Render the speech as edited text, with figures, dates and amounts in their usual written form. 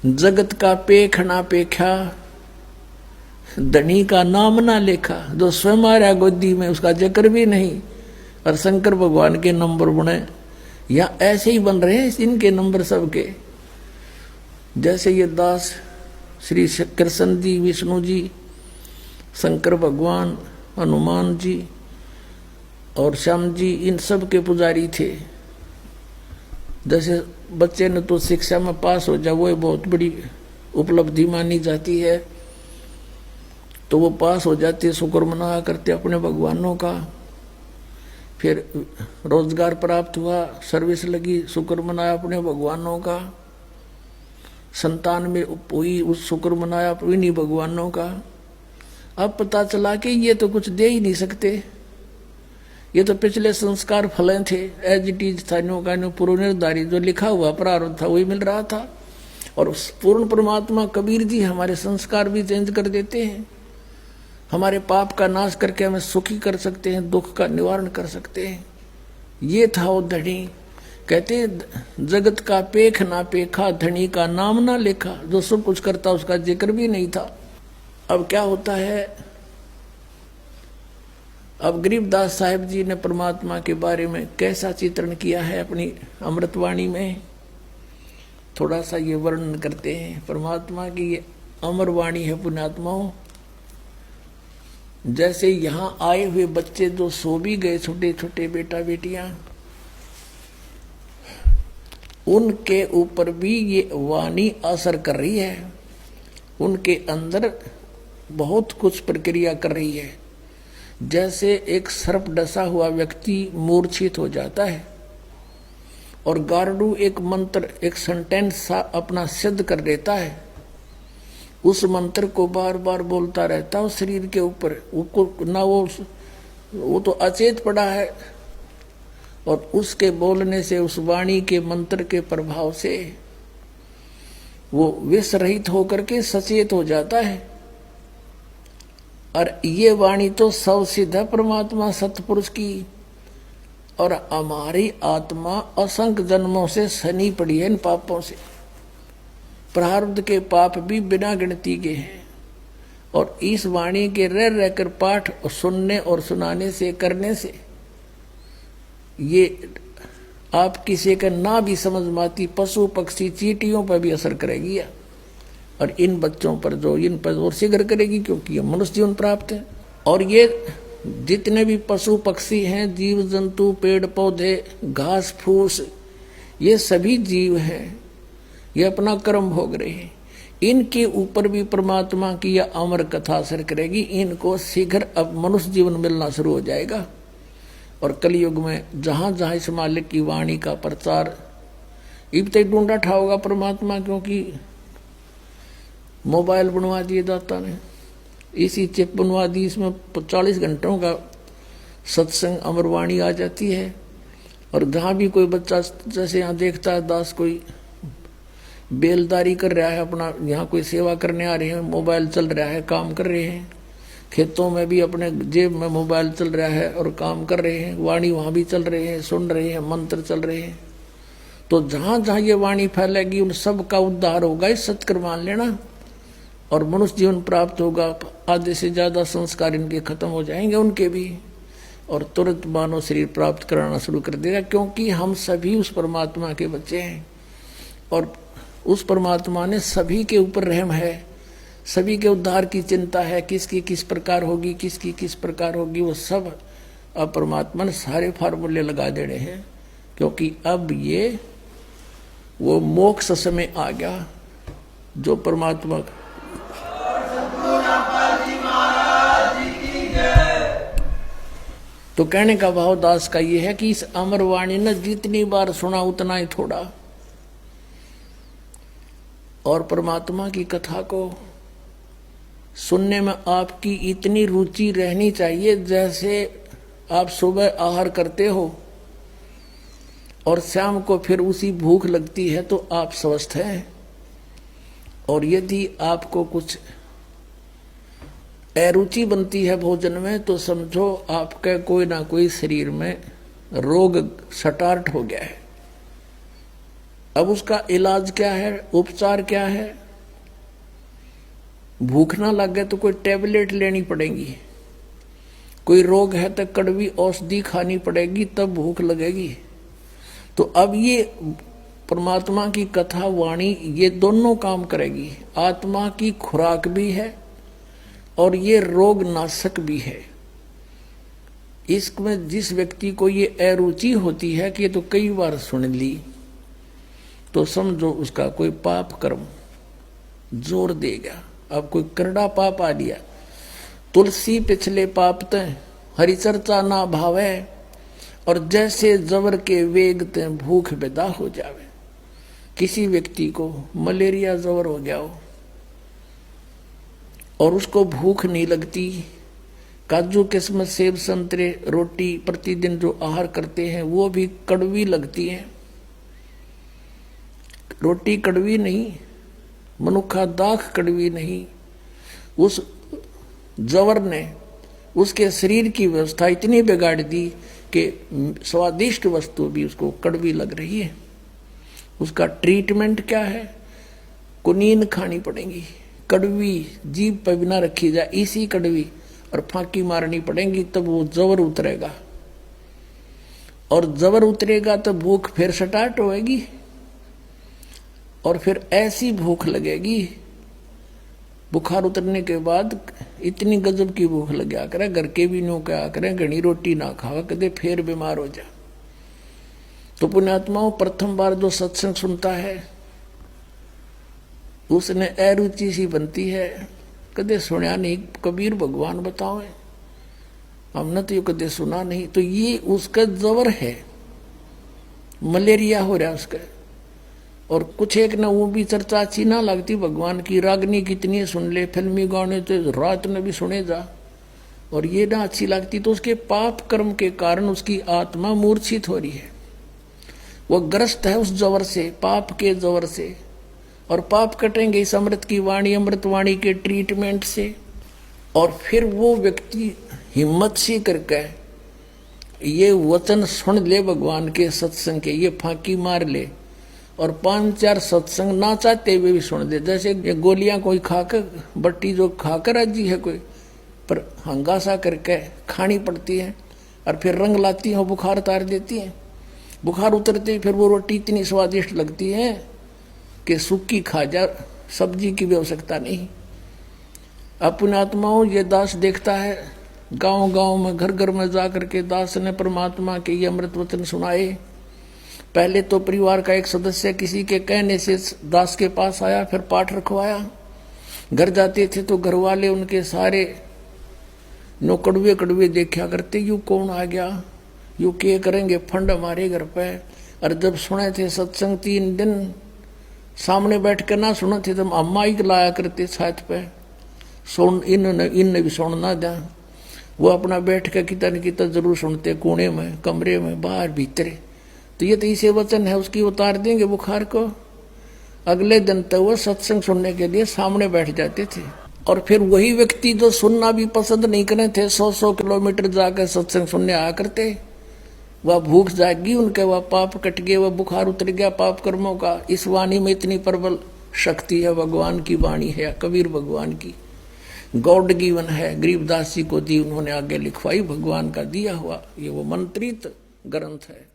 जगत का पेख ना पेखा, धनी का नाम ना लेखा। जो स्वयं आ रहा गोदी में उसका जिक्र भी नहीं, और शंकर भगवान के नंबर बने या ऐसे ही बन रहे हैं इनके नंबर सबके। जैसे ये दास श्री कृष्ण जी, विष्णु जी, शंकर भगवान, हनुमान जी और श्याम जी, इन सब के पुजारी थे। जैसे बच्चे ने तो शिक्षा में पास हो जाए वो बहुत बड़ी उपलब्धि मानी जाती है, तो वो पास हो जाते, शुक्र मना करते अपने भगवानों का। फिर रोजगार प्राप्त हुआ, सर्विस लगी, शुक्र मनाया अपने भगवानों का। संतान में हुई, उस शुक्र मनाया इन्हीं भगवानों का। अब पता चला कि ये तो कुछ दे ही नहीं सकते, ये तो पिछले संस्कार फले थे, एज इट इज था, नो का नो पूर्व निर्धारित जो लिखा हुआ प्रारब्ध था वही मिल रहा था। और उस पूर्ण परमात्मा कबीर जी हमारे संस्कार भी चेंज कर देते हैं, हमारे पाप का नाश करके हमें सुखी कर सकते हैं, दुख का निवारण कर सकते हैं। ये था वो धनी। कहते जगत का पेख ना पेखा, धनी का नाम ना लेखा। जो सब कुछ करता उसका जिक्र भी नहीं था। अब क्या होता है, अब गरीबदास साहिब जी ने परमात्मा के बारे में कैसा चित्रण किया है अपनी अमृतवाणी में, थोड़ा सा ये वर्णन करते हैं। परमात्मा की ये अमर वाणी है पुण्यात्माओं। जैसे यहाँ आए हुए बच्चे जो सो भी गए, छोटे छोटे बेटा बेटियां, उनके ऊपर भी ये वाणी असर कर रही है। उनके अंदर बहुत कुछ प्रक्रिया कर रही है। जैसे एक सर्प डसा हुआ व्यक्ति मूर्छित हो जाता है और गार्डू एक मंत्र, एक सेंटेंस सा अपना सिद्ध कर देता है, उस मंत्र को बार बार बोलता रहता है शरीर के ऊपर। ना वो तो अचेत पड़ा है, और उसके बोलने से, उस वाणी के मंत्र के प्रभाव से वो विष रहित होकर के सचेत हो जाता है। और ये वाणी तो सब सिद्ध है परमात्मा सतपुरुष की। और हमारी आत्मा असंख्य जन्मों से सनी पड़ी है इन पापों से। प्रारब्ध के पाप भी बिना गिनती के हैं, और इस वाणी के रह रहकर पाठ सुनने और सुनाने से, करने से ये आप किसी का ना भी समझ माती पशु पक्षी चींटियों पर भी असर करेगी, और इन बच्चों पर जो इन पर और शीघ्र करेगी, क्योंकि ये मनुष्य जीवन प्राप्त है। और ये जितने भी पशु पक्षी हैं, जीव जंतु, पेड़ पौधे, घास फूस, ये सभी जीव हैं, ये अपना कर्म भोग रहे हैं। इनके ऊपर भी परमात्मा की यह अमर कथा असर करेगी। इनको शीघ्र अब मनुष्य जीवन मिलना शुरू हो जाएगा। और कलयुग में जहां जहां इस मालिक की वाणी का प्रचार इब तक ढूंढा ठाओगा परमात्मा, क्योंकि मोबाइल बनवा दिए दाता ने, इसी चिप बनवा दी, इसमें 40 घंटों का सत्संग अमरवाणी आ जाती है। और जहाँ भी कोई बच्चा जैसे यहाँ देखता है दास कोई बेलदारी कर रहा है अपना, यहाँ कोई सेवा करने आ रहे हैं, मोबाइल चल रहा है, काम कर रहे हैं, खेतों में भी अपने जेब में मोबाइल चल रहा है और काम कर रहे हैं, वाणी वहाँ भी चल रहे हैं, सुन रहे हैं, मंत्र चल रहे हैं। तो जहाँ जहाँ ये वाणी फैलेगी उन सब का उद्धार होगा, इस सत्कर मान लेना, और मनुष्य जीवन प्राप्त होगा। आधे से ज्यादा संस्कार इनके खत्म हो जाएंगे उनके भी, और तुरंत मानव शरीर प्राप्त कराना शुरू कर देगा, क्योंकि हम सभी उस परमात्मा के बच्चे हैं। और उस परमात्मा ने सभी के ऊपर रहम है, सभी के उद्धार की चिंता है, किसकी किस प्रकार होगी, किसकी किस प्रकार होगी, वो सब अब परमात्मा ने सारे फार्मूले लगा देने हैं। क्योंकि अब ये वो मोक्ष समय आ गया जो परमात्मा तो कहने का भाव दास का ये है कि इस अमर वाणी ने जितनी बार सुना उतना ही थोड़ा। और परमात्मा की कथा को सुनने में आपकी इतनी रुचि रहनी चाहिए, जैसे आप सुबह आहार करते हो और शाम को फिर उसी भूख लगती है, तो आप स्वस्थ हैं। और यदि आपको कुछ अरुचि बनती है भोजन में, तो समझो आपका कोई ना कोई शरीर में रोग स्टार्ट हो गया है। अब उसका इलाज क्या है, उपचार क्या है? भूख ना लगे तो कोई टेबलेट लेनी पड़ेगी, कोई रोग है तो कड़वी औषधि खानी पड़ेगी, तब भूख लगेगी। तो अब ये परमात्मा की कथा वाणी ये दोनों काम करेगी। आत्मा की खुराक भी है और ये रोग नाशक भी है। इसमें जिस व्यक्ति को ये अरुचि होती है कि ये तो कई बार सुन ली, तो समझो उसका कोई पाप कर्म जोर देगा। अब कोई करड़ा पाप आ लिया, तुलसी पिछले पाप तय हरि चर्चा ना भावे, और जैसे जबर के वेग तय भूख बेदा हो जावे। किसी व्यक्ति को मलेरिया जबर हो गया हो और उसको भूख नहीं लगती, काजू किस्मत सेब संतरे रोटी प्रतिदिन जो आहार करते हैं वो भी कड़वी लगती है। रोटी कड़वी नहीं, मनुखा दाख कड़वी नहीं, उस जवर ने उसके शरीर की व्यवस्था इतनी बिगाड़ दी कि स्वादिष्ट वस्तु भी उसको कड़वी लग रही है। उसका ट्रीटमेंट क्या है? कुनीन खानी पड़ेगी, कड़वी जीभ पर बिना रखी जाए इसी कड़वी, और फांकी मारनी पड़ेगी, तब वो जबर उतरेगा। और जबर उतरेगा तो भूख फिर स्टार्ट होएगी, और फिर ऐसी भूख लगेगी, बुखार उतरने के बाद इतनी गजब की भूख लग गया करे, घर के भी नो क्या करें, घनी रोटी ना खावा कदे फिर बीमार हो जा। तो पुण्यात्माओं, प्रथम बार जो सत्संग सुनता है उसने अरुचि सी बनती है, कदे सुना नहीं, कबीर भगवान बताओ, हमने तो ये कदे सुना नहीं। तो ये उसका जबर है, मलेरिया हो रहा है उसका। और कुछ एक ना वो भी चर्चा अच्छी ना लगती भगवान की, रागनी कितनी सुन ले, फिल्मी गाने तो रात में भी सुने जा, और ये ना अच्छी लगती, तो उसके पाप कर्म के कारण उसकी आत्मा मूर्छित हो रही है। वो ग्रस्त है उस जवर से, पाप के जवर से, और पाप कटेंगे इस अमृत की वाणी, अमृत वाणी के ट्रीटमेंट से। और फिर वो व्यक्ति हिम्मत सी करके ये वचन सुन ले भगवान के सत्संग के, ये फांकी मार ले, और 5-4 सत्संग ना चाहते हुए भी सुन दे। जैसे ये गोलियां कोई खाकर, बट्टी जो खाकर राजी है कोई, पर हंगासा करके खानी पड़ती है, और फिर रंग लाती है, बुखार उतार देती है। बुखार उतरते फिर वो रोटी इतनी स्वादिष्ट लगती है कि सूखी खा जा, सब्जी की भी आवश्यकता नहीं। अपने आत्माओं, ये दास देखता है गांव गांव में, घर घर में जा करके दास ने परमात्मा के ये अमृत वचन सुनाए। पहले तो परिवार का एक सदस्य किसी के कहने से दास के पास आया, फिर पाठ रखवाया। घर जाते थे तो घर वाले उनके सारे नो कड़वे कड़वे देखा करते, यू कौन आ गया, यू क्या करेंगे फंड हमारे घर पे। और जब सुने थे सत्संग 3 दिन सामने बैठ कर ना सुने थे, तब अम्मा ही लाया करते छत पे, सुन इनने भी सुनना जा। वो अपना बैठ कर कितना न कितना जरूर सुनते, कोने में, कमरे में, बाहर भीतरे। तो ये तो इसे वचन है, उसकी उतार देंगे बुखार को। अगले दिन तो वो सत्संग सुनने के लिए सामने बैठ जाते थे। और फिर वही व्यक्ति जो सुनना भी पसंद नहीं करे थे, 100-100 किलोमीटर जाकर सत्संग सुनने आया करते, वह भूख जागी उनके, वह पाप कट गए, वह बुखार उतर गया पाप कर्मों का। इस वाणी में इतनी प्रबल शक्ति है, भगवान की वाणी है, कबीर भगवान की गॉड गिवन है, गरीबदास जी को दी उन्होंने, आगे लिखवाई भगवान का दिया हुआ, ये वो मंत्रित ग्रंथ है।